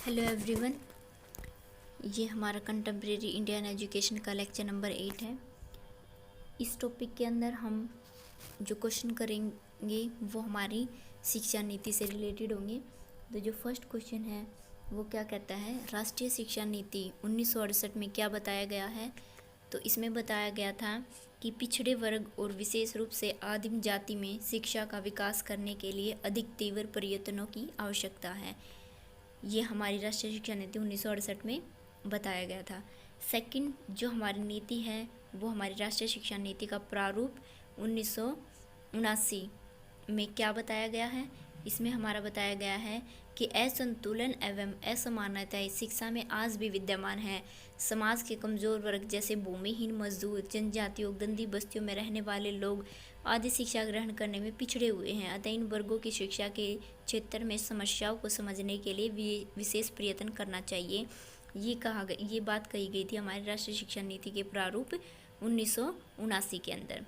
Hello everyone, ये हमारा contemporary Indian education का लेक्चर नंबर 8 है। इस टॉपिक के अंदर हम जो क्वेश्चन करेंगे वो हमारी शिक्षा नीति से रिलेटेड होंगे। तो जो फर्स्ट क्वेश्चन है वो क्या कहता है, राष्ट्रीय शिक्षा नीति 1968 में क्या बताया गया है। तो इसमें बताया गया था कि पिछड़े वर्ग और विशेष रूप से आदिम जाति में शिक्षा का विकास करने के लिए अधिक तीव्र प्रयत्नों की आवश्यकता है। ये हमारी राष्ट्रीय शिक्षा नीति 1968 में बताया गया था। सेकंड जो हमारी नीति है वो हमारी राष्ट्रीय शिक्षा नीति का प्रारूप 1979 में क्या बताया गया है। इसमें हमारा बताया गया है कि असंतुलन एवं असमानताएं शिक्षा में आज भी विद्यमान है। समाज के कमजोर वर्ग जैसे भूमिहीन मजदूर, जनजातियों, गंदी बस्तियों में रहने वाले लोग आदि शिक्षा ग्रहण करने में पिछड़े हुए हैं। अतः इन वर्गों की शिक्षा के क्षेत्र में समस्याओं को समझने के लिए विशेष प्रयत्न करना चाहिए। ये बात कही गई थी हमारी राष्ट्रीय शिक्षा नीति के प्रारूप 1979 के अंदर।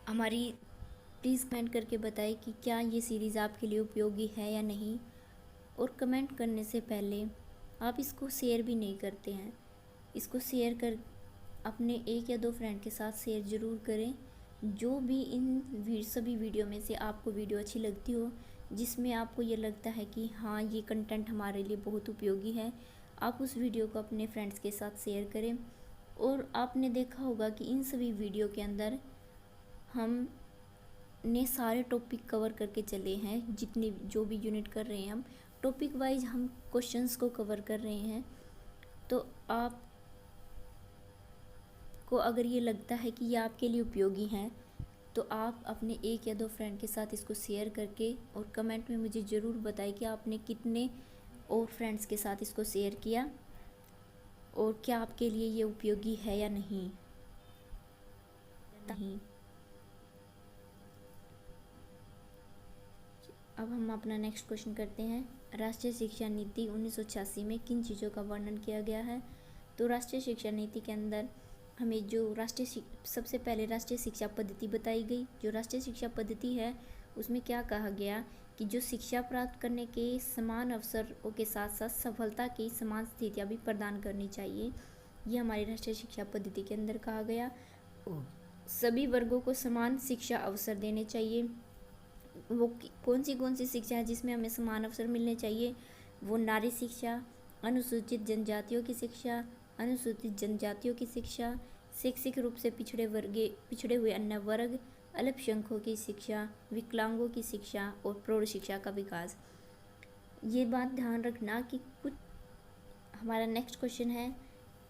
हमारी प्लीज़ कमेंट करके बताएं कि क्या ये सीरीज़ आपके लिए उपयोगी है या नहीं, और कमेंट करने से पहले आप इसको शेयर भी नहीं करते हैं। इसको शेयर कर अपने एक या दो फ्रेंड के साथ शेयर ज़रूर करें। जो भी इन सभी वीडियो में से आपको वीडियो अच्छी लगती हो, जिसमें आपको ये लगता है कि हाँ ये कंटेंट हमारे लिए बहुत उपयोगी है, आप उस वीडियो को अपने फ्रेंड्स के साथ शेयर करें। और आपने देखा होगा कि इन सभी वीडियो के अंदर हम ने सारे टॉपिक कवर करके चले हैं। जितने जो भी यूनिट कर रहे हैं हम टॉपिक वाइज हम क्वेश्चंस को कवर कर रहे हैं। तो आप को अगर ये लगता है कि ये आपके लिए उपयोगी हैं तो आप अपने एक या दो फ्रेंड के साथ इसको शेयर करके और कमेंट में मुझे ज़रूर बताएं कि आपने कितने और फ्रेंड्स के साथ इसको शेयर किया और क्या आपके लिए ये उपयोगी है या नहीं। अब हम अपना नेक्स्ट क्वेश्चन करते हैं। राष्ट्रीय शिक्षा नीति 1986 में किन चीज़ों का वर्णन किया गया है। तो राष्ट्रीय शिक्षा नीति के अंदर हमें जो सबसे पहले राष्ट्रीय शिक्षा पद्धति बताई गई। जो राष्ट्रीय शिक्षा पद्धति है उसमें क्या कहा गया कि जो शिक्षा प्राप्त करने के समान अवसरों के साथ साथ सफलता की समान स्थितियाँ भी प्रदान करनी चाहिए। ये हमारी राष्ट्रीय शिक्षा पद्धति के अंदर कहा गया। सभी वर्गों को समान शिक्षा अवसर देने चाहिए। वो कौन सी शिक्षा है जिसमें हमें समान अवसर मिलने चाहिए। वो नारी शिक्षा, अनुसूचित जनजातियों की शिक्षा, अनुसूचित जनजातियों की शिक्षा, शैक्षिक रूप से पिछड़े हुए अन्य वर्ग, अल्पसंख्यकों की शिक्षा, विकलांगों की शिक्षा और प्रौढ़ शिक्षा का विकास। ये बात ध्यान रखना कि कुछ हमारा नेक्स्ट क्वेश्चन है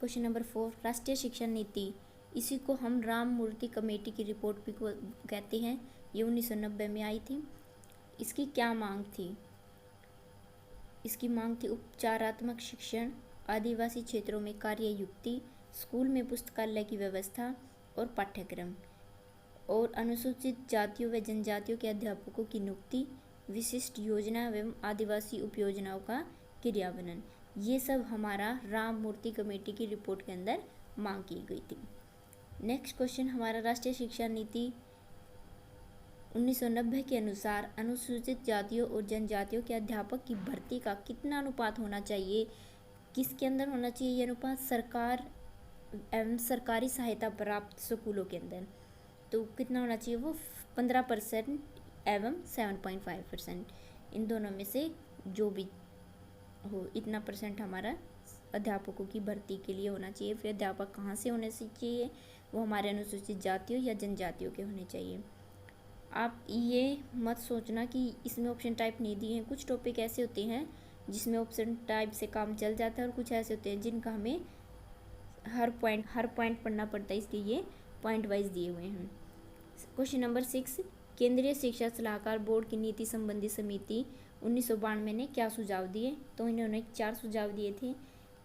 क्वेश्चन नंबर 4, राष्ट्रीय शिक्षा नीति। इसी को हम राम मूर्ति कमेटी की रिपोर्ट भी कहते हैं। ये 1990 में आई थी। इसकी क्या मांग थी। इसकी मांग थी उपचारात्मक शिक्षण, आदिवासी क्षेत्रों में कार्ययुक्ति, स्कूल में पुस्तकालय की व्यवस्था और पाठ्यक्रम, और अनुसूचित जातियों व जनजातियों के अध्यापकों की नियुक्ति, विशिष्ट योजना एवं आदिवासी उपयोजनाओं का क्रियान्वयन। ये सब हमारा राम मूर्ति कमेटी की रिपोर्ट के अंदर मांग की गई थी। नेक्स्ट क्वेश्चन हमारा राष्ट्रीय शिक्षा नीति 1990 के अनुसार अनुसूचित जातियों और जनजातियों के अध्यापक की भर्ती का कितना अनुपात होना चाहिए। किसके अंदर होना चाहिए ये अनुपात। सरकार एवं सरकारी सहायता प्राप्त स्कूलों के अंदर। तो कितना होना चाहिए वो 15% एवं 7.5%। इन दोनों में से जो भी हो इतना परसेंट हमारा अध्यापकों की भर्ती के लिए होना चाहिए। फिर अध्यापक कहाँ से होने चाहिए, वो हमारे अनुसूचित जातियों या जनजातियों के होने चाहिए। आप ये मत सोचना कि इसमें ऑप्शन टाइप नहीं दिए हैं। कुछ टॉपिक ऐसे होते हैं जिसमें ऑप्शन टाइप से काम चल जाता है और कुछ ऐसे होते हैं जिनका हमें हर पॉइंट पढ़ना पड़ता है, इसलिए ये पॉइंट वाइज दिए हुए हैं। क्वेश्चन नंबर 6, केंद्रीय शिक्षा सलाहकार बोर्ड की नीति संबंधी समिति 1992 ने क्या सुझाव दिए। तो इन्होंने 4 सुझाव दिए थे।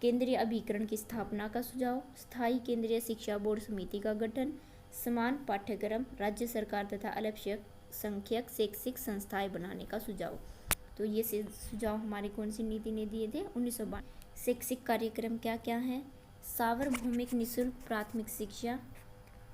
केंद्रीय अभिकरण की स्थापना का सुझाव, स्थायी केंद्रीय शिक्षा बोर्ड समिति का गठन, समान पाठ्यक्रम, राज्य सरकार तथा अल्पसंख्यक शैक्षिक संस्थाएं बनाने का सुझाव। तो ये सुझाव हमारी कौन सी नीति ने दिए थे 1992। शैक्षिक कार्यक्रम क्या क्या है। सार्वभौमिक निःशुल्क प्राथमिक शिक्षा,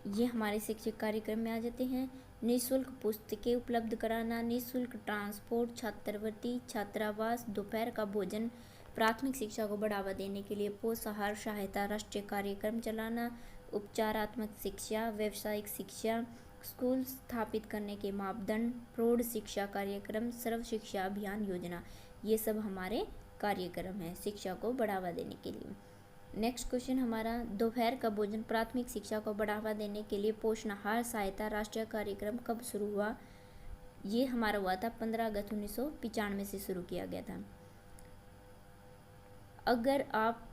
ये हमारे शैक्षिक कार्यक्रम में आ जाते हैं। निःशुल्क पुस्तकें उपलब्ध कराना, निःशुल्क ट्रांसपोर्ट, छात्रवृत्ति, छात्रावास, दोपहर का भोजन, प्राथमिक शिक्षा को बढ़ावा देने के लिए पोषाहार सहायता राष्ट्रीय कार्यक्रम चलाना, उपचारात्मक शिक्षा, व्यावसायिक शिक्षा, स्कूल स्थापित करने के मापदंड, प्रौढ़ शिक्षा कार्यक्रम, सर्व शिक्षा अभियान योजना, ये सब हमारे कार्यक्रम हैं शिक्षा को बढ़ावा देने के लिए। नेक्स्ट क्वेश्चन हमारा, दोपहर का भोजन प्राथमिक शिक्षा को बढ़ावा देने के लिए पोषणाहार सहायता राष्ट्रीय कार्यक्रम कब शुरू हुआ? ये हमारा हुआ था 15 अगस्त 1995 से शुरू किया गया था। अगर आप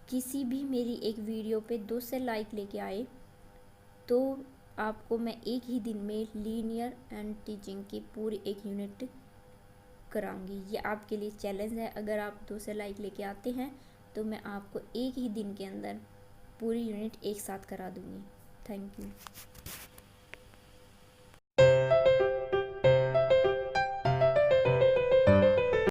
किसी भी मेरी एक वीडियो पे 200 लाइक लेके आए तो आपको मैं एक ही दिन में लीनियर एंड टीचिंग की पूरी एक यूनिट कराऊंगी। ये आपके लिए चैलेंज है। अगर आप 200 लाइक लेके आते हैं तो मैं आपको एक ही दिन के अंदर पूरी यूनिट एक साथ करा दूंगी। Thank you.